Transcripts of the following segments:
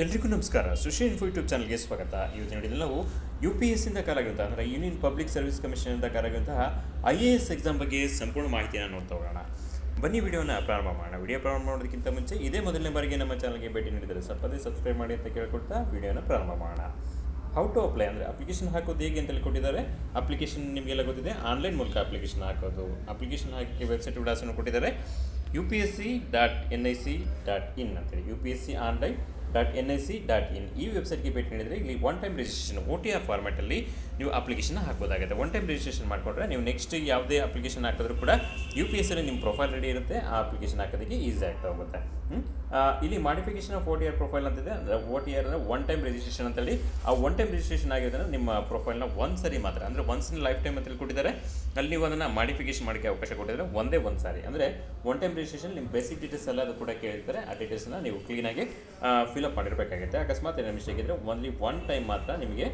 ಎಲ್ರಿಗೂ ನಮಸ್ಕಾರ. ಸುಶಿ info YouTube ಚಾನಲ್ಗೆ ಸ್ವಾಗತ. ಇವತ್ತಿನ ವಿಡಿಯೋದಲ್ಲಿ ನಾವು UPSC ಇಂದ ಕಾಲಾಗಿರುವಂತಹ ಅಂದರೆ ಯೂನಿಯನ್ ಪಬ್ಲಿಕ್ ಸರ್ವಿಸ್ ಕಮಿಷನ್ ಇಂದ ಕಾಲಾಗಿರುವಂತಹ IAS ಎಕ್ಸಾಮ್ ಬಗ್ಗೆ ಸಂಪೂರ್ಣ ಮಾಹಿತಿಯನ್ನು ನೋಡ್ತಾ ಹೋಗೋಣ. ಬನ್ನಿ ವಿಡಿಯೋನ ಪ್ರಾರಂಭ ಮಾಡೋಣ. ವಿಡಿಯೋ ಪ್ರಾರಂಭ ಮಾಡೋದಕ್ಕಿಂತ ಮುಂಚೆ ಇದೇ ಮೊದಲನೇ ಬಾರಿಗೆ ನಮ್ಮ ಚಾನಲ್ಗೆ ಭೇಟಿ ನೀಡಿದರೆ ತಪ್ಪದೇ ಸಬ್ಸ್ಕ್ರೈಬ್ ಮಾಡಿ ಅಂತ ಕೇಳ್ಕೊಳ್ತಾ ವಿಡಿಯೋನ ಪ್ರಾರಂಭ ಮಾಡೋಣ. ಹೌ ಟು ಅಪ್ಲೈ ಅಂದರೆ ಅಪ್ಲಿಕೇಶನ್ ಹಾಕೋದು ಹೇಗೆ ಅಂತೇಳಿ ಕೊಟ್ಟಿದ್ದಾರೆ. ಅಪ್ಲಿಕೇಶನ್ ನಿಮಗೆಲ್ಲ ಗೊತ್ತಿದೆ, ಆನ್ಲೈನ್ ಮೂಲಕ ಅಪ್ಲಿಕೇಶನ್ ಹಾಕೋದು. ಅಪ್ಲಿಕೇಶನ್ ಹಾಕಿ ವೆಬ್ಸೈಟ್ ವಿಳಾಸವನ್ನು ಕೊಟ್ಟಿದ್ದಾರೆ upsc.nic.in ಅಂತೇಳಿ. upsc.online.nic.in ಈ ವೆಬ್ಸೈಟ್ಗೆ ಭೇಟಿ ನೀಡಿದರೆ ಇಲ್ಲಿ ಒನ್ ಟೈಮ್ ರಿಜಿಸ್ಟ್ರೇಷನ್ OTR ಫಾರ್ಮ್ಯಾಟಲ್ಲಿ ನೀವು ಅಪ್ಲಿಕೇಶನ್ ಹಾಕೋದಾಗುತ್ತೆ. ಒನ್ ಟೈಮ್ ರಿಜಿಸ್ಟ್ರೇಷನ್ ಮಾಡಿಕೊಂಡ್ರೆ ನೀವು ನೆಕ್ಸ್ಟ್ ಯಾವುದೇ ಅಪ್ಲಿಕೇಶನ್ ಹಾಕಿದ್ರೂ ಕೂಡ UPSC ನಿಮ್ಮ ಪ್ರೊಫೈಲ್ ರೆಡಿ ಇರುತ್ತೆ. ಆ ಅಪ್ಲಿಕೇಶನ್ ಹಾಕೋದಕ್ಕೆ ಈಸಿ ಆಗ್ತಾ ಹೋಗುತ್ತೆ. ಇಲ್ಲಿ ಮಾಡಿಫಿಕೇಶನ್ ಆಫ್ OTR ಪ್ರೊಫೈಲ್ ಅಂತಿದೆ. ಅಂದರೆ OTR ಅಂದರೆ ಒನ್ ಟೈಮ್ ರಿಜಿಸ್ಟ್ರೇಷನ್ ಅಂತೇಳಿ. ಆ ಒನ್ ಟೈಮ್ ರಿಜಿಸ್ಟ್ರೇಷನ್ ಆಗಿರೋದನ್ನು ನಿಮ್ಮ ಪ್ರೊಫೈಲ್ನ ಒಂದು ಸರಿ ಮಾತ್ರ, ಅಂದರೆ ಒನ್ಸ್ ಇನ್ ಲೈಫ್ ಟೈಮ್ ಅಂತೇಳಿ ಕೊಟ್ಟಿದ್ದಾರೆ. ಅಲ್ಲಿ ನೀವು ಅದನ್ನು ಮಾಡಿಫಿಕೇಶನ್ ಮಾಡೋಕ್ಕೆ ಅವಕಾಶ ಕೊಟ್ಟಿದ್ದಾರೆ ಒಂದೇ ಒಂದು ಸಾರಿ. ಅಂದರೆ ಒನ್ ಟೈಮ್ ರಿಜಿಸ್ಟ್ರೇಷನ್ ನಿಮ್ಮ ಬೇಸಿಕ್ ಡೀಟೇಲ್ಸ್ ಎಲ್ಲ ಅದು ಕೂಡ ಕೇಳಿರ್ತಾರೆ. ಆ ಡೀಟೇಲ್ಸ್ನ ನೀವು ಕ್ಲೀನಾಗಿ ಫಿಲಪ್ ಮಾಡಿರಬೇಕಾಗುತ್ತೆ. ಅಕಸ್ಮಾತ್ ಏನೋ ಮಿಸ್ಟೇಕ್ ಇದ್ದರೆ ಓನ್ಲಿ ಒನ್ ಟೈಮ್ ಮಾತ್ರ ನಿಮಗೆ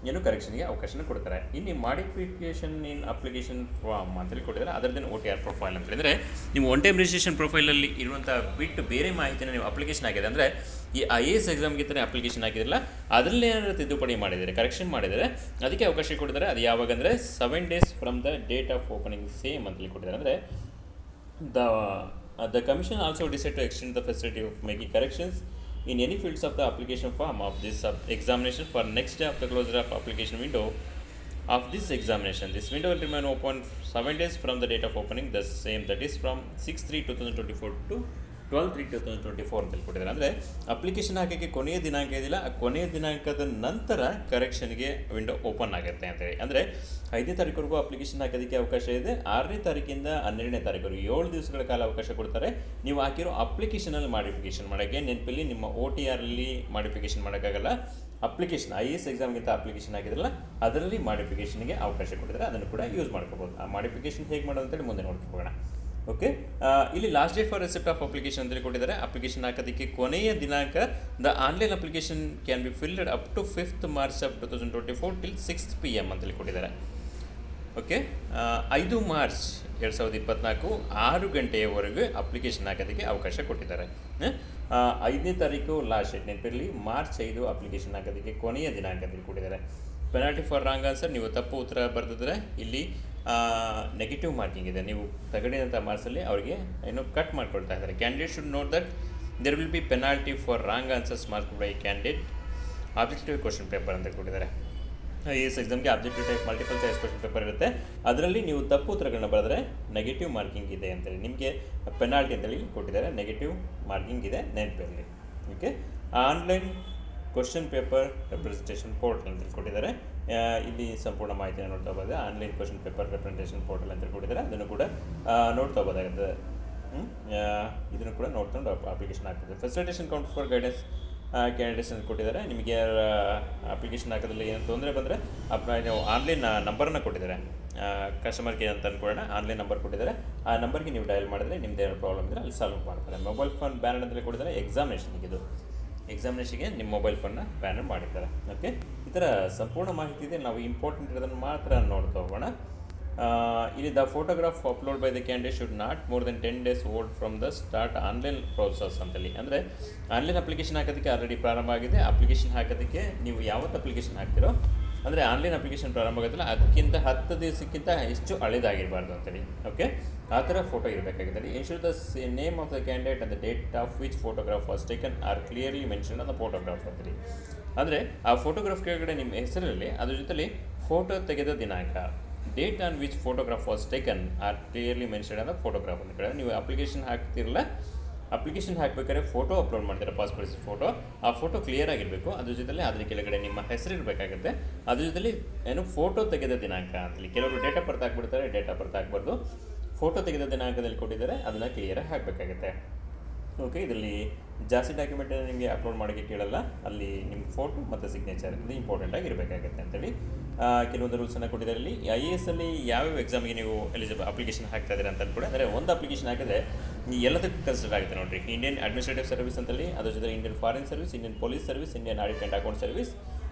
ಏನು ಕರೆಕ್ಷನ್ಗೆ ಅವಕಾಶನ ಕೊಡ್ತಾರೆ. ಇನ್ನು ಮಾಡಿಫಿಕೇಷನ್ ಇನ್ ಅಪ್ಲಿಕೇಶನ್ ಫಾರ್ಮ್ ಅಂತೇಳಿ ಕೊಟ್ಟಿದ್ದಾರೆ. ಅದರದ್ದೇನು OTR ಪ್ರೊಫೈಲ್ ಅಂತ ಹೇಳಿದರೆ ನೀವು ಒನ್ ಟೈಮ್ ರಿಜಿಸ್ಟ್ರೇಷನ್ ಪ್ರೊಫೈಲಲ್ಲಿ ಇರುವಂಥ ಬಿಟ್ಟು ಬೇರೆ ಮಾಹಿತಿನ ನೀವು ಅಪ್ಲಿಕೇಶನ್ ಆಗಿದೆ ಅಂದರೆ ಈ IAS ಎಕ್ಸಾಮ್ಗೆ ತಾನೇ ಅಪ್ಲಿಕೇಶನ್ ಹಾಕಿದ್ರಲ್ಲ ಅದರಲ್ಲೇ ಏನಾದರೂ ತಿದ್ದುಪಡಿ ಮಾಡಿದ್ದಾರೆ, ಕರೆಕ್ಷನ್ ಮಾಡಿದರೆ ಅದಕ್ಕೆ ಅವಕಾಶ ಕೊಟ್ಟಿದ್ದಾರೆ. ಅದು ಯಾವಾಗ ಅಂದರೆ 7 days from the date of opening same ಅಂತೇಳಿ ಕೊಟ್ಟಿದ್ದಾರೆ. ಅಂದರೆ the commission also decided to extend the facility of making corrections in any fields of the application form of this examination for next day of the closure of application window of this examination. This window will remain open 7 days from the date of opening the same, that is from 6/3/2024 to 12/3/2024 ಅಂತ ಕೊಟ್ಟಿದ್ದಾರೆ. ಅಂದರೆ application ಹಾಕೋಕ್ಕೆ ಕೊನೆಯ ದಿನಾಂಕ ಇದಿಲ್ಲ, ಆ ಕೊನೆಯ ದಿನಾಂಕದ ನಂತರ ಕರೆಕ್ಷನ್ಗೆ ವಿಂಡೋ ಓಪನ್ ಆಗುತ್ತೆ ಅಂತೇಳಿ. ಅಂದರೆ 5ನೇ ತಾರೀಕುವರೆಗೂ ಅಪ್ಲಿಕೇಶನ್ ಹಾಕೋದಕ್ಕೆ ಅವಕಾಶ ಇದೆ. 6ನೇ ತಾರೀಕಿಂದ 12ನೇ ತಾರೀಕುವರೆಗೂ 7 ದಿವಸಗಳ ಕಾಲ ಅವಕಾಶ ಕೊಡ್ತಾರೆ. ನೀವು ಹಾಕಿರೋ ಅಪ್ಲಿಕೇಶನಲ್ಲಿ ಮಾಡಿಫಿಕೇಷನ್ ಮಾಡೋಕ್ಕೆ. ನೆನಪಲ್ಲಿ ನಿಮ್ಮ OTRಲ್ಲಿ ಮಾಡಿಫಿಕೇಷನ್ ಮಾಡೋಕ್ಕಾಗಲ್ಲ. ಅಪ್ಲಿಕೇಶನ್ IAS ಎಕ್ಸಾಮ್ಗಿಂತ ಅಪ್ಲಿಕೇಶನ್ ಹಾಕಿದ್ರಲ್ಲ ಅದರಲ್ಲಿ ಮಾಡಿಫಿಕೇಷನ್ಗೆ ಅವಕಾಶ ಕೊಟ್ಟಿದ್ದಾರೆ. ಅದನ್ನು ಕೂಡ ಯೂಸ್ ಮಾಡ್ಕೋಬೋದು. ಆ ಮಾಡಿಫಿಕೇಷನ್ ಹೇಗೆ ಮಾಡೋದು ಅಂತೇಳಿ ಮುಂದೆ ನೋಡ್ಕೋಬೋಣ. ಓಕೆ, ಇಲ್ಲಿ last date for receipt of application ಅಂತೇಳಿ ಕೊಟ್ಟಿದ್ದಾರೆ. ಅಪ್ಲಿಕೇಶನ್ ಹಾಕೋದಕ್ಕೆ ಕೊನೆಯ ದಿನಾಂಕ the online application can be filled up to 5th March 2024 till 6 PM ಅಂತೇಳಿ ಕೊಟ್ಟಿದ್ದಾರೆ. ಓಕೆ, 5 ಮಾರ್ಚ್ 2024 6 ಗಂಟೆಯವರೆಗೂ ಅಪ್ಲಿಕೇಶನ್ ಹಾಕೋದಕ್ಕೆ ಅವಕಾಶ ಕೊಟ್ಟಿದ್ದಾರೆ. 5ನೇ ತಾರೀಕು ಲಾಸ್ಟ್ ಡೇಟ್, ನೆನಪಿರಲಿ March 5 ಅಪ್ಲಿಕೇಶನ್ ಹಾಕೋದಕ್ಕೆ ಕೊನೆಯ ದಿನಾಂಕ ಅಂತೇಳಿ ಕೊಟ್ಟಿದ್ದಾರೆ. ಪೆನಾಲ್ಟಿ ಫಾರ್ ರಾಂಗ್ ಆನ್ಸರ್, ನೀವು ತಪ್ಪು ಉತ್ತರ ಬರೆದಿದ್ರೆ ಇಲ್ಲಿ ನೆಗೆಟಿವ್ ಮಾರ್ಕಿಂಗ್ ಇದೆ. ನೀವು ತಗಡಿದಂಥ ಮಾರ್ಕ್ಸಲ್ಲಿ ಅವರಿಗೆ ಏನು ಕಟ್ ಮಾಡ್ಕೊಳ್ತಾ ಇದ್ದಾರೆ. Candidate should note that there will be penalty for wrong answers mark by candidate. Objective question paper ಅಂತ ಕೊಟ್ಟಿದ್ದಾರೆ. IAS ಎಕ್ಸಾಮ್ಗೆ objective type multiple choice question paper ಇರುತ್ತೆ. ಅದರಲ್ಲಿ ನೀವು ತಪ್ಪು ಉತ್ತರಗಳನ್ನ ಬರೆದ್ರೆ ನೆಗೆಟಿವ್ ಮಾರ್ಕಿಂಗ್ ಇದೆ ಅಂತೇಳಿ ನಿಮಗೆ ಪೆನಾಲ್ಟಿ ಅಂತೇಳಿ ಕೊಟ್ಟಿದ್ದಾರೆ. ನೆಗೆಟಿವ್ ಮಾರ್ಕಿಂಗ್ ಇದೆ, ನೆನಪಿರಲಿ. Okay, online question paper representation portal ಅಂತೇಳಿ ಕೊಟ್ಟಿದ್ದಾರೆ. ಇಲ್ಲಿ ಸಂಪೂರ್ಣ ಮಾಹಿತಿಯನ್ನು ನೋಡ್ತಾ ಹೋಗೋದು. Online question paper representation portal ಅಂತೇಳಿ ಕೊಟ್ಟಿದ್ದಾರೆ. ಅದನ್ನು ಕೂಡ ನೋಡ್ತಾ ಹೋಗೋದಾಗುತ್ತೆ. ಇದನ್ನು ಕೂಡ ನೋಡ್ಕೊಂಡು ಅಪ್ಲಿಕೇಶನ್ ಆಗ್ತದೆ. Facilitation count for guidance candidates ಅಂತ ಕೊಟ್ಟಿದ್ದಾರೆ. ನಿಮಗೆ ಅಪ್ಲಿಕೇಶನ್ ಹಾಕೋದ್ರಲ್ಲಿ ಏನು ತೊಂದರೆ ಬಂದರೆ ನೀವು ಆನ್ಲೈನ್ ನಂಬರನ್ನು ಕೊಟ್ಟಿದ್ದಾರೆ. ಕಸ್ಟಮರ್ ಕೇರ್ ಅಂತ ಅಂದ್ಕೊಳ್ಳೋಣ, ಆನ್ಲೈನ್ ನಂಬರ್ ಕೊಟ್ಟಿದ್ದಾರೆ. ಆ ನಂಬರ್ಗೆ ನೀವು ಡಯಲ್ ಮಾಡಿದ್ರೆ ನಿಮ್ದು ಏನೋ ಪ್ರಾಬ್ಲಮ್ ಇದ್ದರೆ ಅಲ್ಲಿ ಸಾಲ್ವ್ ಮಾಡ್ತಾರೆ. ಮೊಬೈಲ್ ಫೋನ್ ಬ್ಯಾನ್ ಅಂತೇಳಿ ಕೊಟ್ಟಿದ್ದಾರೆ. ಎಕ್ಸಾಮಿನೇಷನ್ಗೆ ನಿಮ್ಮ ಮೊಬೈಲ್ ಫೋನ್ನ ಬ್ಯಾನ್ ಮಾಡಿದ್ದಾರೆ. ಓಕೆ, ಈ ಥರ ಸಂಪೂರ್ಣ ಮಾಹಿತಿ ಇದೆ. ನಾವು ಇಂಪಾರ್ಟೆಂಟ್ ಇರೋದನ್ನು ಮಾತ್ರ ನೋಡ್ತಾ ಹೋಗೋಣ. ಇಲ್ಲಿ the photograph upload by the candidate should not more than 10 days old from the start online process ಅಂತೇಳಿ. ಅಂದರೆ ಆನ್ಲೈನ್ ಅಪ್ಲಿಕೇಶನ್ ಹಾಕೋದಕ್ಕೆ ಆಲ್ರೆಡಿ ಪ್ರಾರಂಭ ಆಗಿದೆ. ಅಪ್ಲಿಕೇಶನ್ ಹಾಕೋದಕ್ಕೆ ನೀವು ಯಾವತ್ತು ಅಪ್ಲಿಕೇಶನ್ ಹಾಕ್ತಿರೋ, ಅಂದರೆ ಆನ್ಲೈನ್ ಅಪ್ಲಿಕೇಶನ್ ಪ್ರಾರಂಭ ಆಗುತ್ತಲ್ಲ ಅದಕ್ಕಿಂತ 10 ದಿವಸಕ್ಕಿಂತ ಹೆಚ್ಚು ಹಳೆದಾಗಿರಬಾರ್ದು ಅಂತೇಳಿ. ಓಕೆ, ಆ ಥರ ಫೋಟೋ ಇರಬೇಕಾಗಿದೆ. Ensure the name of the candidate and the date of which photograph was taken are clearly mention on the photograph ಅಂತೇಳಿ. ಅಂದರೆ ಆ ಫೋಟೋಗ್ರಾಫ್ ಕೆಳಗಡೆ ನಿಮ್ಮ ಹೆಸರಲ್ಲಿ ಅದ್ರ ಜೊತೆಲಿ ಫೋಟೋ ತೆಗೆದ ದಿನಾಂಕ, date on which photograph was taken are clearly mention on the photograph ಅಂತ ಕೇಳಿದ್ರೆ ನೀವು ಅಪ್ಲಿಕೇಶನ್ ಹಾಕ್ತಿರಲ್ಲ, ಅಪ್ಲಿಕೇಶನ್ ಹಾಕಬೇಕಾದ್ರೆ ಫೋಟೋ ಅಪ್ಲೋಡ್ ಮಾಡ್ತಾರೆ, ಪಾಸ್ಪೋರ್ಟ್ ಫೋಟೋ. ಆ ಫೋಟೋ ಕ್ಲಿಯರ್ ಆಗಿರಬೇಕು. ಅದ್ರ ಜೊತೆಲಿ ಅದ್ರ ಕೆಳಗಡೆ ನಿಮ್ಮ ಹೆಸರು ಇರಬೇಕಾಗುತ್ತೆ. ಅದ್ರ ಜೊತೆಲಿ ಏನು ಫೋಟೋ ತೆಗೆದ ದಿನಾಂಕ ಅಂತೇಳಿ. ಕೆಲವರು ಡೇಟ್ ಆಫ್ ಬರ್ತ್ ಹಾಕ್ಬಿಡ್ತಾರೆ, ಡೇಟ್ ಆಫ್ ಬರ್ತ್ ಹಾಕ್ಬಾರ್ದು. ಫೋಟೋ ತೆಗೆದ ದಿನಾಂಕದಲ್ಲಿ ಕೊಟ್ಟಿದ್ದಾರೆ, ಅದನ್ನು ಕ್ಲಿಯರಾಗಿ ಹಾಕಬೇಕಾಗುತ್ತೆ. ಓಕೆ, ಇದರಲ್ಲಿ ಜಾಸ್ತಿ ಡಾಕ್ಯುಮೆಂಟನ್ನು ನಿಮಗೆ ಅಪ್ಲೋಡ್ ಮಾಡೋಕ್ಕೆ ಕೇಳಲ್ಲ. ಅಲ್ಲಿ ನಿಮ್ಮ ಫೋಟೋ ಮತ್ತು ಸಿಗ್ನೇಚರ್ ಇದು ಇಂಪಾರ್ಟೆಂಟಾಗಿ ಇರಬೇಕಾಗುತ್ತೆ ಅಂತೇಳಿ ಕೆಲವೊಂದು ರೂಲ್ಸನ್ನು ಕೊಟ್ಟಿದ್ದಾರೆ. ಇಲ್ಲಿ IAS ಅಲ್ಲಿ ಯಾವ್ಯಾವ ಎಕ್ಸಾಮಿಗೆ ನೀವು ಅಪ್ಲಿಕೇಶನ್ ಹಾಕ್ತಾ ಇದ್ದೀರಾ ಅಂತ ಕೂಡ. ಅಂದರೆ ಒಂದು ಅಪ್ಲಿಕೇಶನ್ ಹಾಕಿದ್ರೆ ಎಲ್ಲದಕ್ಕೂ ಕನ್ಸಿಡರ್ ಆಗುತ್ತೆ ನೋಡಿರಿ. ಇಂಡಿಯನ್ ಅಡ್ಮಿನಿಸ್ಟ್ರೇಟಿವ್ ಸರ್ವಿಸ್ ಅಂತೇಳಿ, ಅದ್ರ ಜೊತೆ Indian foreign service, Indian police service, Indian audit and account service,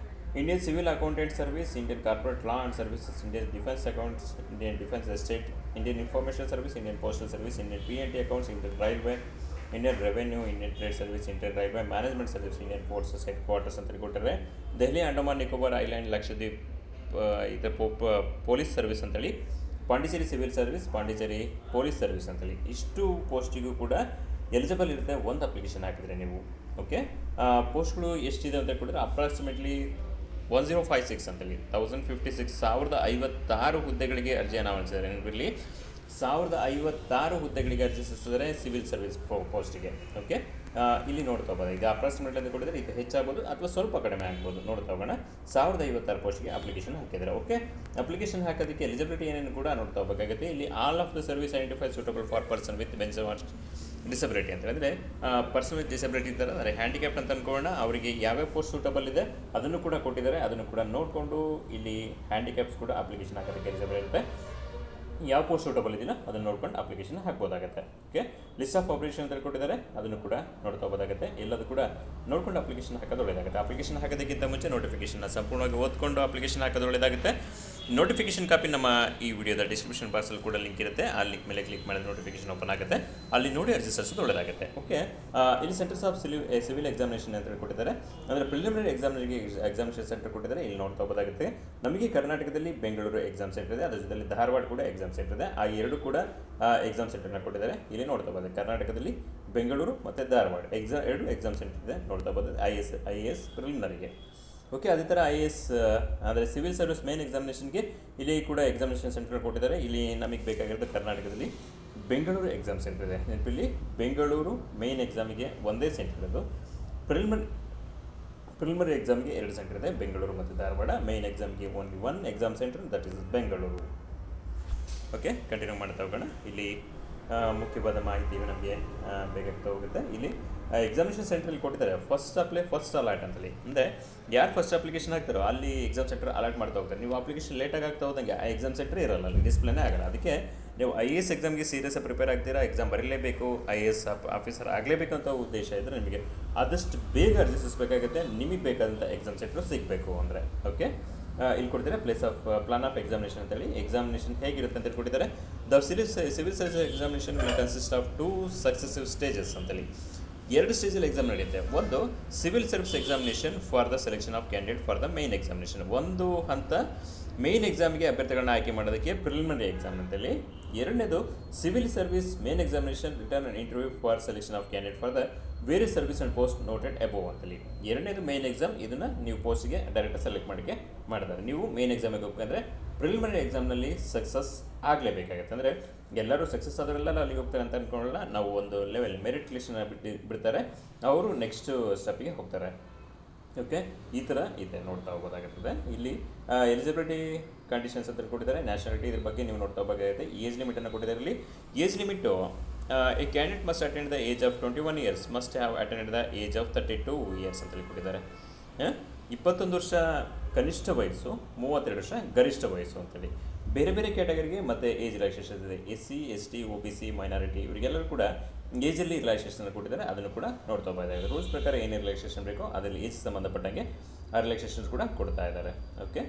Indian civil accountant service, Indian corporate law and services, Indian defence accounts, Indian defence estate, Indian information service, Indian postal service, Indian P&T accounts, Indian railway, Indian revenue, Indian trade service, Indian railway management service, Indian forces head quarters ಅಂತ ಕೊಟ್ಟಿದ್ದಾರೆ. Delhi, Andaman Nicobar island, Lakshadweep ಇದು police service ಅಂತೇಳಿ, Pondicherry civil service, Pondicherry police service ಅಂತೇಳಿ ಇಷ್ಟು ಪೋಸ್ಟಿಗೂ ಕೂಡ eligible ಇರುತ್ತೆ ಒಂದು application ಹಾಕಿದರೆ ನೀವು. ಓಕೆ, ಪೋಸ್ಟ್ಗಳು ಎಷ್ಟಿದೆ ಅಂತ ಕೊಟ್ಟರೆ ಅಪ್ರಾಕ್ಸಿಮೇಟ್ಲಿ 1056 ಅಂತೇಳಿ 1056 ಹುದ್ದೆಗಳಿಗೆ ಅರ್ಜಿಯನ್ನು ಆಹ್ವಾನಿಸಿದ್ದಾರೆ. ನೆನಪಿರಲಿ, 1056 ಹುದ್ದೆಗಳಿಗೆ ಅರ್ಜಿ ಸಲ್ಲಿಸಿದರೆ ಸಿವಿಲ್ ಸರ್ವಿಸ್ ಪೋಸ್ಟಿಗೆ. ಓಕೆ, ಇಲ್ಲಿ ನೋಡ್ತಾ ಹೋಗೋದು, ಇದು ಅಪ್ರಾಕ್ಸಿಮೇಟ್ಲಿ ಅಂತ ಕೊಟ್ಟಿದ್ದಾರೆ, ಇದು ಹೆಚ್ಚಾಗ್ಬೋದು ಅಥವಾ ಸ್ವಲ್ಪ ಕಡಿಮೆ ಆಗ್ಬೋದು. ನೋಡ್ತಾ ಹೋಗೋಣ. 1056 ಪೋಸ್ಟ್ಗೆ ಅಪ್ಲಿಕೇಶನ್ ಹಾಕಿದ್ದಾರೆ. ಓಕೆ, ಅಪ್ಲಿಕೇಶನ್ ಹಾಕೋದಕ್ಕೆ ಎಲಿಜಿಬಿಲಿಟಿ ಏನೇನು ಕೂಡ ನೋಡ್ತಾ ಹೋಗಬೇಕಾಗುತ್ತೆ. ಇಲ್ಲಿ all of the service identify suitable for person with bench disability ಅಂತ ಹೇಳಿದ್ರೆ ಪರ್ಸನ್ ವಿತ್ ಡಿಸಬಿಲಿಟಿ ಇದ್ದಾರೆ, ಅಂದರೆ ಹ್ಯಾಂಡಿಕ್ಯಾಪ್ಟ್ ಅಂತ ಅಂದ್ಕೊಳ್ಳೋಣ. ಅವರಿಗೆ ಯಾವ್ಯಾವ ಪೋಸ್ಟ್ ಸೂಟಬಲ್ ಇದೆ ಅದನ್ನು ಕೂಡ ಕೊಟ್ಟಿದ್ದಾರೆ. ಅದನ್ನು ಕೂಡ ನೋಡಿಕೊಂಡು ಇಲ್ಲಿ ಹ್ಯಾಂಡಿಕ್ಯಾಪ್ಸ್ ಕೂಡ ಅಪ್ಲಿಕೇಶನ್ ಹಾಕೋದಕ್ಕೆ ಎಲಿಜಿಬಲ್ ಇರುತ್ತೆ. ಯಾವ ಪೋಸ್ಟ್ ಸೂಟಬಲ್ ಇದೆಯಲ್ಲ ಅದನ್ನು ನೋಡ್ಕೊಂಡು ಅಪ್ಲಿಕೇಶನ್ ಹಾಕ್ಬೋದಾಗುತ್ತೆ. ಓಕೆ, ಲಿಸ್ಟ್ ಆಫ್ ಆಪರೇಷನ್ ಅಂತ ಕೊಟ್ಟಿದ್ದಾರೆ, ಅದನ್ನು ಕೂಡ ನೋಡ್ತಾ ಹೋಗೋದಾಗುತ್ತೆ. ಎಲ್ಲದೂ ಕೂಡ ನೋಡ್ಕೊಂಡು ಅಪ್ಲಿಕೇಶನ್ ಹಾಕೋದು ಒಳ್ಳೆಯದಾಗುತ್ತೆ. ಅಪ್ಲಿಕೇಶನ್ ಹಾಕೋದಕ್ಕಿಂತ ಮುಂಚೆ ನೋಟಿಫಿಕೇಶನ್ನ ಸಂಪೂರ್ಣವಾಗಿ ಓದ್ಕೊಂಡು ಅಪ್ಲಿಕೇಶನ್ ಹಾಕೋದು ಒಳ್ಳೆಯದಾಗುತ್ತೆ. ನೋಟಿಫಿಕೇಶನ್ ಕಾಪಿ ನಮ್ಮ ಈ ವಿಡಿಯೋದ ಡಿಸ್ಕ್ರಿಪ್ಷನ್ ಬಾಕ್ಸಲ್ಲಿ ಕೂಡ ಲಿಂಕ್ ಇರುತ್ತೆ. ಆ ಲಿಂಕ್ ಮೇಲೆ ಕ್ಲಿಕ್ ಮಾಡಿದ್ರೆ ನೋಟಿಫಿಕೇಶನ್ ಓಪನ್ ಆಗುತ್ತೆ. ಅಲ್ಲಿ ನೋಡಿ ಅರ್ಜಿ ಸಲ್ಲಿಸೋದು ಒಳ್ಳೆಯದಾಗುತ್ತೆ. ಓಕೆ, ಇಲ್ಲಿ ಸೆಂಟರ್ಸ್ ಆಫ್ ಸಿವಿಲ್ ಎಕ್ಸಾಮಿನೇಷನ್ ಅಂತ ಕೊಟ್ಟಿದ್ದಾರೆ, ಅಂದರೆ ಪ್ರಿಲಿಮಿನರಿ ಎಕ್ಸಾಮಿನೇಷನ್ ಸೆಂಟರ್ ಕೊಟ್ಟಿದ್ದಾರೆ. ಇಲ್ಲಿ ನೋಡ್ತಾ ಹೋಗೋದಾಗುತ್ತೆ. ನಮಗೆ ಕರ್ನಾಟಕದಲ್ಲಿ ಬೆಂಗಳೂರು ಎಕ್ಸಾಮ್ ಸೆಂಟರ್ ಇದೆ, ಅದರ ಜೊತೆಲಿ ಧಾರವಾಡ ಕೂಡ ಎಕ್ಸಾಮ್ ಸೆಂಟರ್ ಇದೆ. ಆ ಎರಡು ಕೂಡ ಎಕ್ಸಾಮ್ ಸೆಂಟರ್ನ ಕೊಟ್ಟಿದ್ದಾರೆ. ಇಲ್ಲಿ ನೋಡ್ತಾ ಹೋಗೋದು, ಕರ್ನಾಟಕದಲ್ಲಿ ಬೆಂಗಳೂರು ಮತ್ತು ಧಾರವಾಡ ಎರಡು ಎಕ್ಸಾಮ್ ಸೆಂಟರ್ ಇದೆ. ನೋಡ್ತಾ ಹೋಗೋದು ಐ ಎ ಎಸ್ ಪ್ರಿಲಿಮಿನರಿಗೆ. ಓಕೆ, ಅದೇ ಥರ IAS ಅಂದರೆ ಸಿವಿಲ್ ಸರ್ವಿಸ್ ಮೇನ್ ಎಕ್ಸಾಮಿನೇಷನ್ಗೆ ಇಲ್ಲಿ ಕೂಡ ಎಕ್ಸಾಮಿನೇಷನ್ ಸೆಂಟರ್ ಕೊಟ್ಟಿದ್ದಾರೆ. ಇಲ್ಲಿ ನಮಗೆ ಬೇಕಾಗಿರೋದು ಕರ್ನಾಟಕದಲ್ಲಿ ಬೆಂಗಳೂರು ಎಕ್ಸಾಮ್ ಸೆಂಟರ್ ಇದೆ. ನೆನಪಿಲ್ಲಿ ಬೆಂಗಳೂರು ಮೇನ್ ಎಕ್ಸಾಮಿಗೆ ಒಂದೇ ಸೆಂಟರ್ ಇರೋದು. ಪ್ರಿಲಿಮಿನರಿ ಎಕ್ಸಾಮ್ಗೆ 2 ಸೆಂಟರ್ ಇದೆ, ಬೆಂಗಳೂರು ಮತ್ತು ಧಾರವಾಡ. ಮೇನ್ ಎಕ್ಸಾಮ್ಗೆ only 1 exam centre, that is Bengaluru. Okay, continue ಮಾಡ್ತಾ ಹೋಗೋಣ. ಇಲ್ಲಿ ಮುಖ್ಯವಾದ ಮಾಹಿತಿ ನಮಗೆ ಬೇಕಾಗ್ತಾ ಹೋಗುತ್ತೆ. ಇಲ್ಲಿ ಎಕ್ಸಾಮಿನೇಷನ್ ಸೆಂಟ್ರಲ್ಲಿ ಕೊಟ್ಟಿದ್ದಾರೆ ಫಸ್ಟ್ ಅಪ್ಲೈ ಫಸ್ಟ್ ಅಲಾಟ್ ಅಂತೇಳಿ, ಅಂದರೆ ಯಾರು ಫಸ್ಟ್ ಅಪ್ಲಿಕೇಶನ್ ಹಾಕ್ತಾರೋ ಅಲ್ಲಿ ಎಕ್ಸಾಮ್ ಸೆಂಟರ್ ಅಲಾಟ್ ಮಾಡ್ತಾ ಹೋಗ್ತಾರೆ. ನೀವು ಅಪ್ಲಿಕೇಶನ್ ಲೇಟಾಗಿ ಆಗ್ತಾ ಹೋದಂಗೆ ಆ ಎಕ್ಸಾಮ್ ಸೆಂಟರ್ ಇರೋಲ್ಲ, ಅಲ್ಲಿ ಡಿಸ್ಪ್ಲೇನೇ ಆಗಲ್ಲ. ಅದಕ್ಕೆ ನೀವು IAS ಎಕ್ಸಾಮ್ಗೆ ಸೀರಿಯಸ್ ಪ್ರಿಪೇರ್ ಆಗ್ತೀರಾ, ಎಕ್ಸಾಮ್ ಬರೀಲೇಬೇಕು, IAS ಆಫೀಸರ್ ಆಗಲೇಬೇಕು ಅಂತ ಉದ್ದೇಶ ಇದ್ದರೆ ನಿಮಗೆ ಆದಷ್ಟು ಬೇಗ ಅರ್ಜಿ ಸಲ್ಲಿಸಬೇಕಾಗುತ್ತೆ. ನಿಮಗೆ ಬೇಕಾದಂಥ ಎಕ್ಸಾಮ್ ಸೆಂಟರ್ ಸಿಗಬೇಕು ಅಂದರೆ. ಓಕೆ, ಇಲ್ಲಿ ಕೊಡ್ತಾರೆ ಪ್ಲಾನ್ ಆಫ್ ಎಕ್ಸಾಮಿನೇಷನ್ ಅಂತೇಳಿ. ಎಕ್ಸಾಮಿನೇಷನ್ ಹೇಗಿರುತ್ತೆ ಅಂತ ಕೊಟ್ಟಿದ್ದಾರೆ. The civil service examination will consist of 2 successive stages ಅಂತೇಳಿ. 2 ಸ್ಟೇಜಲ್ಲಿ ಎಕ್ಸಾಮ್ ನಡೆಯುತ್ತೆ. ಒಂದು civil service examination for the selection of candidate for the main examination. ಒಂದು ಹಂತ ಮೇನ್ ಎಕ್ಸಾಮ್ಗೆ ಅಭ್ಯರ್ಥಿಗಳನ್ನ ಆಯ್ಕೆ ಮಾಡೋದಕ್ಕೆ ಪ್ರಿಲಿಮಿನರಿ ಎಕ್ಸಾಮ್ ಅಂತೇಳಿ. ಎರಡನೇದು civil service main examination return and interview for selection of candidate for the various service and post noted above ಅಂತೇಳಿ. ಎರಡನೇದು main exam, ಇದನ್ನು ನೀವು ಪೋಸ್ಟ್ಗೆ ಡೈರೆಕ್ಟಾಗಿ ಸೆಲೆಕ್ಟ್ ಮಾಡೋಕ್ಕೆ ಮಾಡಿದ್ದಾರೆ. ನೀವು ಮೇನ್ ಎಕ್ಸಾಮಿಗೆ ಹೋಗ್ಬೇಕಂದ್ರೆ ಪ್ರಿಲಿಮಿನರಿ ಎಕ್ಸಾಮ್ನಲ್ಲಿ ಸಕ್ಸಸ್ ಆಗಲೇಬೇಕಾಗುತ್ತೆ. ಅಂದರೆ ಎಲ್ಲರೂ ಸಕ್ಸಸ್ ಆದವರೆಲ್ಲ ಅಲ್ಲಿಗೆ ಹೋಗ್ತಾರೆ ಅಂತ ಅಂದ್ಕೊಳ್ಳಲ್ಲ. ನಾವು ಒಂದು ಲೆವೆಲ್ ಮೆರಿಟ್ ಲಿಸ್ಟನ್ನು ಬಿಡ್ತಾರೆ, ಅವರು ನೆಕ್ಸ್ಟ್ ಸ್ಟೆಪ್ಪಿಗೆ ಹೋಗ್ತಾರೆ. ಓಕೆ, ಈ ಥರ ಇದೆ, ನೋಡ್ತಾ ಹೋಗೋದಾಗುತ್ತದೆ. ಇಲ್ಲಿ ಎಲಿಜಿಬಿಲಿಟಿ ಕಂಡೀಷನ್ಸ್ ಅಂತ ಕೊಟ್ಟಿದ್ದಾರೆ. ನ್ಯಾಷನಾಲಿಟಿ ಇದ್ರ ಬಗ್ಗೆ ನೀವು ನೋಡ್ತಾ ಹೋಗೋದಾಗುತ್ತೆ. ಏಜ್ ಲಿಮಿಟನ್ನು ಕೊಟ್ಟಿದ್ದಾರೆ. ಇಲ್ಲಿ age limit A candidate must attend the age of 21 years must have attended the age of 32 years ಅಂತೇಳಿ ಕೊಟ್ಟಿದ್ದಾರೆ. 21 ವರ್ಷ ಕನಿಷ್ಠ ವಯಸ್ಸು, 32 ವರ್ಷ ಗರಿಷ್ಠ ವಯಸ್ಸು ಅಂತೇಳಿ. ಬೇರೆ ಬೇರೆ ಕ್ಯಾಟಗರಿಗೆ ಮತ್ತು ಏಜ್ ರಿಲ್ಯಾಕ್ಸೇಷನ್ ಇದೆ. SC ST OBC ಮೈನಾರಿಟಿ ಇವರಿಗೆಲ್ಲರೂ ಕೂಡ ಏಜಲ್ಲಿ ರಿಲ್ಯಾಕ್ಸೇಷನ್ ಕೊಟ್ಟಿದ್ದಾರೆ. ಅದನ್ನು ಕೂಡ ನೋಡ್ತಾ ಹೋಗ್ತಾ ರೂಲ್ಸ್ ಪ್ರಕಾರ ಏನೇ ರಿಲ್ಯಾಕ್ಸೇಷನ್ ಬೇಕೋ ಅದರಲ್ಲಿ ಏಜ್ ಸಂಬಂಧಪಟ್ಟಂಗೆ ಆ ರಿಲ್ಯಾಕ್ಸೇಷನ್ಸ್ ಕೂಡ ಕೊಡ್ತಾ ಇದ್ದಾರೆ. ಓಕೆ,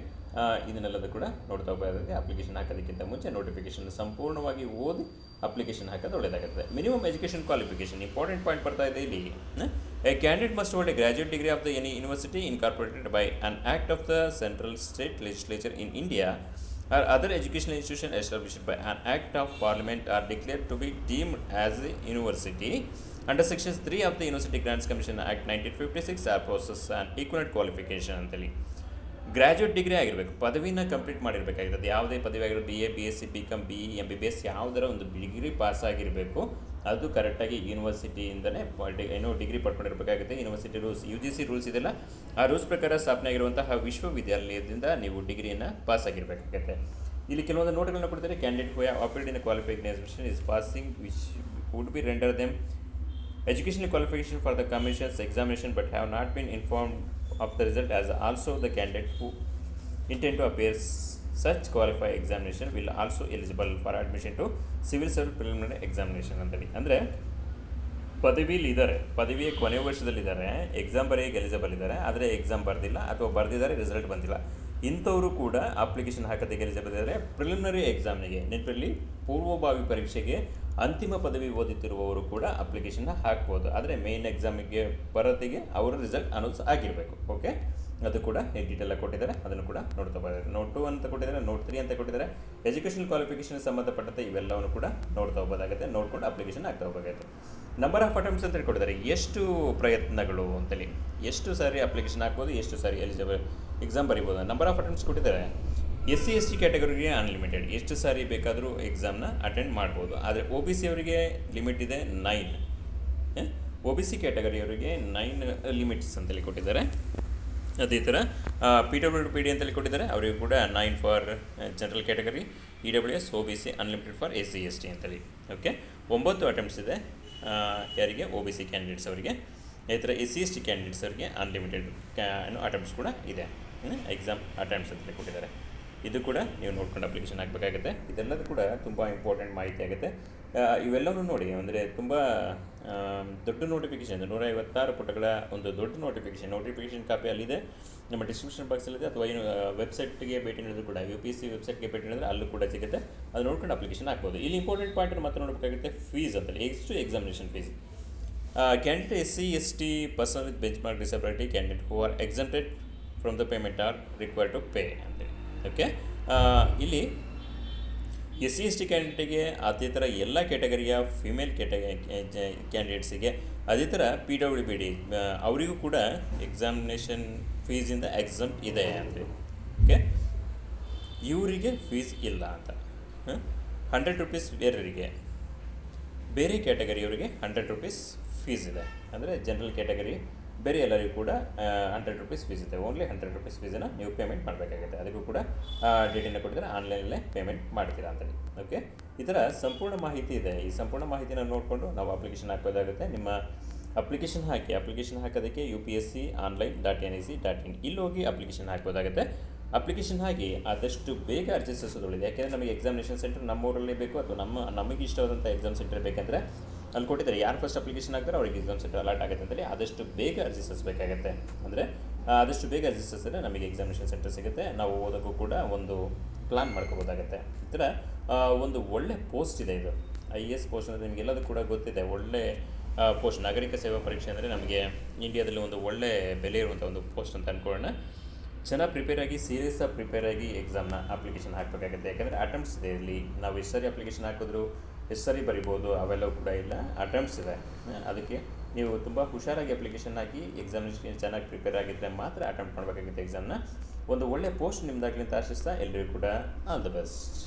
ಇದನ್ನೆಲ್ಲದೂ ಕೂಡ ನೋಡ್ತಾ ಹೋಗ್ತಾ ಅಪ್ಲಿಕೇಶನ್ ಹಾಕೋದಕ್ಕಿಂತ ಮುಂಚೆ ನೋಟಿಫಿಕೇಶನ್ ಸಂಪೂರ್ಣವಾಗಿ ಓದಿ ಅಪ್ಲಿಕೇಶನ್ ಹಾಕೋದು ಒಳ್ಳೆಯದಾಗುತ್ತೆ. Minimum education qualification important point ಬರ್ತಾ ಇದೆ ಇಲ್ಲಿ. A candidate must hold A graduate degree of the any university incorporated by an act of the central state legislature in India or other educational institution established by an act of parliament are declared to be deemed as a university under sections 3 of the University Grants Commission Act 1956 are process and equivalent qualification ಅಂತೇಳಿ. Graduate degree ಆಗಿರಬೇಕು, ಪದವಿನ complete ಮಾಡಿರಬೇಕಾಗಿರೋದು. ಯಾವುದೇ ಪದವಿ ಆಗಿರೋದು BA BSc BCom BE MBBS ಯಾವುದರ ಒಂದು degree pass ಆಗಿರಬೇಕು. ಅದು ಕರೆಕ್ಟಾಗಿ ಯೂನಿವರ್ಸಿಟಿಯಿಂದಲೇ ಏನೋ ಡಿಗ್ರಿ ಪಡ್ಕೊಂಡಿರಬೇಕಾಗುತ್ತೆ. ಯೂನಿವರ್ಸಿಟಿ ರೂಲ್ಸ್ UGC ರೂಲ್ಸ್ ಇದೆಲ್ಲ, ಆ ರೂಲ್ಸ್ ಪ್ರಕಾರ ಸ್ಥಾಪನೆ ಆಗಿರುವಂತಹ ವಿಶ್ವವಿದ್ಯಾಲಯದಿಂದ ನೀವು ಡಿಗ್ರಿಯನ್ನು ಪಾಸ್ ಆಗಿರಬೇಕಾಗುತ್ತೆ. ಇಲ್ಲಿ ಕೆಲವೊಂದು ನೋಟ್ಗಳನ್ನು ಕೊಡ್ತಾರೆ. Candidate who have appealed in qualified examination is passing which would be render them educational qualification for the commission's examination but have not been informed of the result, as also the candidate who intend to appear such qualified examination will also eligible for admission to civil service preliminary examination ಅಂತೇಳಿ. ಅಂದರೆ ಪದವಿಲಿ ಇದ್ದಾರೆ, ಪದವಿಯ ಕೊನೆ ವರ್ಷದಲ್ಲಿದ್ದಾರೆ, exam ಬರೆಯೋಕ್ಕೆ eligible ಇದ್ದಾರೆ, ಆದರೆ exam ಬರೆದಿಲ್ಲ ಅಥವಾ ಬರೆದಿದ್ದಾರೆ ರಿಸಲ್ಟ್ ಬಂದಿಲ್ಲ. ಇಂಥವರು ಕೂಡ ಅಪ್ಲಿಕೇಶನ್ ಹಾಕೋದಕ್ಕೆ ಎಲಿಜಿಬಲ್ ಇದ್ದಾರೆ. ಪ್ರಿಲಿಮಿನರಿ ಎಕ್ಸಾಮ್ನಿಗೆ ನೆನಪಿರಲಿ, ಪೂರ್ವಭಾವಿ ಪರೀಕ್ಷೆಗೆ ಅಂತಿಮ ಪದವಿ ಓದುತ್ತಿರುವವರು ಕೂಡ ಅಪ್ಲಿಕೇಶನ್ನ ಹಾಕ್ಬೋದು. ಆದರೆ ಮೇನ್ ಎಕ್ಸಾಮಿಗೆ ಬರೋದಿಗೆ ಅವರ ರಿಸಲ್ಟ್ ಅನೌನ್ಸ್ ಆಗಿರಬೇಕು. ಓಕೆ, ಅದು ಕೂಡ ಡೀಟೇಲಾಗಿ ಕೊಟ್ಟಿದ್ದಾರೆ, ಅದನ್ನು ಕೂಡ ನೋಡ್ತಾ ಬರ್ತಾರೆ. ನೋಟ್ 2 ಅಂತ ಕೊಟ್ಟಿದ್ದಾರೆ, ನೋಟ್ 3 ಅಂತ ಕೊಟ್ಟಿದ್ದಾರೆ. ಎಜುಕೇಷನ್ ಕ್ವಾಲಿಫಿಕೇಷನ್ ಸಂಬಂಧಪಟ್ಟಂತೆ ಇವೆಲ್ಲವನ್ನು ಕೂಡ ನೋಡ್ತಾ ಹೋಗೋದಾಗುತ್ತೆ, ನೋಡ್ಕೊಂಡು ಅಪ್ಲಿಕೇಶನ್ ಆಗ್ತಾ ಹೋಗಬೇಕಾಗುತ್ತೆ. ನಂಬರ್ ಆಫ್ ಅಟೆಂಪ್ಟ್ಸ್ ಅಂತ ಕೊಟ್ಟಿದ್ದಾರೆ, ಎಷ್ಟು ಪ್ರಯತ್ನಗಳು ಅಂತೇಳಿ, ಎಷ್ಟು ಸಾರಿ ಅಪ್ಲಿಕೇಶನ್ ಹಾಕ್ಬೋದು, ಎಷ್ಟು ಸಾರಿ ಎಲಿಜಿಬಲ್ ಎಕ್ಸಾಮ್ ಬರೀಬೋದು. ನಂಬರ್ ಆಫ್ ಅಟೆಂಪ್ಟ್ಸ್ ಕೊಟ್ಟಿದ್ದಾರೆ. SC/ST ಕ್ಯಾಟಗರಿಗೆ ಅನ್ಲಿಮಿಟೆಡ್, ಎಷ್ಟು ಸಾರಿ ಬೇಕಾದರೂ ಎಕ್ಸಾಮ್ನ ಅಟೆಂಡ್ ಮಾಡ್ಬೋದು. ಆದರೆ OBC ಅವರಿಗೆ ಲಿಮಿಟ್ ಇದೆ 9. OBC ಕ್ಯಾಟಗರಿಯವರಿಗೆ 9 ಲಿಮಿಟ್ಸ್ ಅಂತೇಳಿ ಕೊಟ್ಟಿದ್ದಾರೆ. ಅದೇ ಥರ PWD ಅಂತೇಳಿ ಕೊಟ್ಟಿದ್ದಾರೆ, ಅವರಿಗೂ ಕೂಡ 9 for general category, EWS, OBC unlimited for SC/ST ಅಂತೇಳಿ. ಓಕೆ, 9 ಅಟೆಂಪ್ಟ್ಸ್ ಇದೆ ಯಾರಿಗೆ, OBC ಕ್ಯಾಂಡಿಡೇಟ್ಸ್ ಅವರಿಗೆ. ಅದೇ ಥರ SC/ST ಕ್ಯಾಂಡಿಡೇಟ್ಸ್ ಅವರಿಗೆ ಅನ್ಲಿಮಿಟೆಡ್ ಅಟೆಂಪ್ಟ್ಸ್ ಕೂಡ ಇದೆ, ಎಕ್ಸಾಮ್ ಅಟೆಂಪ್ಟ್ಸ್ ಅಂತೇಳಿ ಕೊಟ್ಟಿದ್ದಾರೆ. ಇದು ಕೂಡ ನೀವು ನೋಡ್ಕೊಂಡು ಅಪ್ಲಿಕೇಶನ್ ಹಾಕಬೇಕಾಗುತ್ತೆ. ಇದೆಲ್ಲದೂ ಕೂಡ ತುಂಬ ಇಂಪಾರ್ಟೆಂಟ್ ಮಾಹಿತಿ ಆಗುತ್ತೆ. ಇವೆಲ್ಲವೂ ನೋಡಿ, ಅಂದರೆ ತುಂಬ ದೊಡ್ಡ ನೋಟಿಫಿಕೇಷನ್, 156 ಪುಟಗಳ ಒಂದು ದೊಡ್ಡ ನೋಟಿಫಿಕೇಷನ್ ಕಾಪಿ ಅಲ್ಲಿದೆ, ನಮ್ಮ ಡಿಸ್ಕ್ರಿಪ್ಷನ್ ಬಾಕ್ಸಲ್ಲಿದೆ. ಅಥವಾ ಏನು ವೆಬ್ಸೈಟ್ಗೆ ಭೇಟಿ ನೀಡಿದ್ರು ಕೂಡ, UPSC ವೆಬ್ಸೈಟ್ಗೆ ಭೇಟಿ ನೀಡಿದ್ರೆ ಅಲ್ಲೂ ಕೂಡ ಸಿಗುತ್ತೆ, ಅದು ನೋಡ್ಕೊಂಡು ಅಪ್ಲಿಕೇಶನ್ ಹಾಕ್ಬೋದು. ಇಲ್ಲಿ ಇಂಪಾರ್ಟೆಂಟ್ ಪಾಯಿಂಟನ್ನು ಮತ್ತೆ ನೋಡಬೇಕಾಗುತ್ತೆ, ಫೀಸ್ ಅಂತೇಳಿ. ಎಷ್ಟು examination fees. Candidate SC/ST person with benchmark disability candidate who are exempted from the payment are required to pay ಅಂತೇಳಿ. ಓಕೆ, ಇಲ್ಲಿ SC/ST ಕ್ಯಾಂಡಿಡೇಟಿಗೆ, ಅದೇ ಥರ ಎಲ್ಲ ಕ್ಯಾಟಗರಿಯ ಫಿಮೇಲ್ ಕ್ಯಾಂಡಿಡೇಟ್ಸಿಗೆ, ಅದೇ ಥರ PWD ಅವರಿಗೂ ಕೂಡ ಎಕ್ಸಾಮಿನೇಷನ್ ಫೀಸಿಂದ ಎಕ್ಸಾಮ್ ಇದೆ ಅಂದರೆ. ಓಕೆ, ಇವರಿಗೆ ಫೀಸ್ ಇಲ್ಲ ಅಂತ. 100 ರೂಪೀಸ್ ಬೇರೆಯವರಿಗೆ, ಬೇರೆ ಕ್ಯಾಟಗರಿಯವರಿಗೆ 100 ರೂಪೀಸ್ ಫೀಸ್ ಇದೆ. ಅಂದರೆ ಜನರಲ್ ಕ್ಯಾಟಗರಿ ಬೇರೆ ಎಲ್ಲರಿಗೂ ಕೂಡ 100 ರೂಪೀಸ್ ಫೀಸ್ ಇದೆ. ಓನ್ಲಿ 100 ರೂಪೀಸ್ ಫೀಸನ್ನು ನೀವು ಪೇಮೆಂಟ್ ಮಾಡಬೇಕಾಗುತ್ತೆ. ಅದಕ್ಕೂ ಕೂಡ ಡೇಟನ್ನು ಕೊಟ್ಟಿದ್ದಾರೆ, ಆನ್ಲೈನಲ್ಲೇ ಪೇಮೆಂಟ್ ಮಾಡ್ತೀರಾ ಅಂತೇಳಿ. ಓಕೆ, ಈ ಥರ ಸಂಪೂರ್ಣ ಮಾಹಿತಿ ಇದೆ. ಈ ಸಂಪೂರ್ಣ ಮಾಹಿತಿನ ನೋಡಿಕೊಂಡು ನಾವು ಅಪ್ಲಿಕೇಶನ್ ಹಾಕೋದಾಗುತ್ತೆ. ನಿಮ್ಮ ಅಪ್ಲಿಕೇಶನ್ ಹಾಕೋದಕ್ಕೆ upsconline.nic.in ಇಲ್ಲಿ ಹೋಗಿ ಅಪ್ಲಿಕೇಶನ್ ಹಾಕೋದಾಗುತ್ತೆ. ಅಪ್ಲಿಕೇಶನ್ ಹಾಕಿ ಆದಷ್ಟು ಬೇಗ ಅರ್ಜಿ ಸಲ್ಲಿಸೋದಿದೆ. ಯಾಕೆಂದರೆ ನಮಗೆ ಎಕ್ಸಾಮಿನೇಷನ್ ಸೆಂಟರ್ ನಮ್ಮೂರಲ್ಲೇ ಬೇಕು, ಅಥವಾ ನಮಗೆ ಇಷ್ಟವಾದಂಥ ಎಕ್ಸಾಮ್ ಸೆಂಟರ್ ಬೇಕಂದರೆ ಅಲ್ಲಿ ಕೊಟ್ಟಿದ್ದಾರೆ. ಯಾರು ಫಸ್ಟ್ ಅಪ್ಲಿಕೇಶನ್ ಹಾಕ್ತಾರೆ ಅವ್ರಿಗೆ ಎಕ್ಸಾಮ್ ಸೆಂಟರ್ ಅಲಾಟ್ ಆಗುತ್ತೆ ಅಂತೇಳಿ. ಆದಷ್ಟು ಬೇಗ ಅರ್ಜಿ ಸಲ್ಲಿಸಬೇಕಾಗತ್ತೆ. ಅಂದರೆ ಆದಷ್ಟು ಬೇಗ ಅರ್ಜಿ ಸಲ್ಲಿಸಿದ್ರೆ ನಮಗೆ ಎಕ್ಸಾಮಿನೇಷನ್ ಸೆಂಟರ್ ಸಿಗುತ್ತೆ, ನಾವು ಓದೋಕ್ಕೂ ಕೂಡ ಒಂದು ಪ್ಲಾನ್ ಮಾಡ್ಕೋಬೋದಾಗುತ್ತೆ. ಈ ಥರ ಒಂದು ಒಳ್ಳೆ ಪೋಸ್ಟ್ ಇದೆ. ಇದು IAS ಪೋಸ್ಟ್ ಅಂದರೆ ನಿಮಗೆಲ್ಲದೂ ಕೂಡ ಗೊತ್ತಿದೆ. ಒಳ್ಳೆ ಪೋಸ್ಟ್, ನಾಗರಿಕ ಸೇವಾ ಪರೀಕ್ಷೆ ಅಂದರೆ ನಮಗೆ ಇಂಡಿಯಾದಲ್ಲಿ ಒಂದು ಒಳ್ಳೆ ಬೆಲೆ ಇರುವಂಥ ಒಂದು ಪೋಸ್ಟ್ ಅಂತ ಅಂದ್ಕೊಳ್ಳೋಣ. ಚೆನ್ನಾಗಿ ಪ್ರಿಪೇರ್ ಆಗಿ, ಸೀರಿಯಸ್ ಆಗಿ ಪ್ರಿಪೇರ್ ಆಗಿ ಎಕ್ಸಾಮ್ನ ಅಪ್ಲಿಕೇಶನ್ ಹಾಕಬೇಕಾಗುತ್ತೆ. ಯಾಕಂದರೆ ಅಟೆಂಪ್ಟ್ಸ್ ಇದೆ ಇಲ್ಲಿ. ನಾವು ಎಷ್ಟು ಸಾರಿ ಅಪ್ಲಿಕೇಶನ್ ಹಾಕಿದ್ರು, ಎಷ್ಟು ಸಾರಿ ಬರಿಬೋದು, ಅವೆಲ್ಲವೂ ಕೂಡ ಇಲ್ಲ, ಅಟೆಂಪ್ಟ್ಸ್ ಇದೆ. ಅದಕ್ಕೆ ನೀವು ತುಂಬ ಹುಷಾರಾಗಿ ಅಪ್ಲಿಕೇಶನ್ ಹಾಕಿ ಎಕ್ಸಾಮಿನೇಷನ್ ಚೆನ್ನಾಗಿ ಪ್ರಿಪೇರ್ ಆಗಿದ್ದರೆ ಮಾತ್ರ ಅಟೆಂಪ್ಟ್ ಮಾಡಬೇಕಾಗುತ್ತೆ ಎಕ್ಸಾಮ್ನ. ಒಂದು ಒಳ್ಳೆ ಪೋಸ್ಟ್ ನಿಮ್ಮದಾಗಲಿ ಅಂತ ಆಶಿಸ್ತಾ, ಎಲ್ಲರಿಗೂ ಕೂಡ ಆಲ್ ದ ಬೆಸ್ಟ್.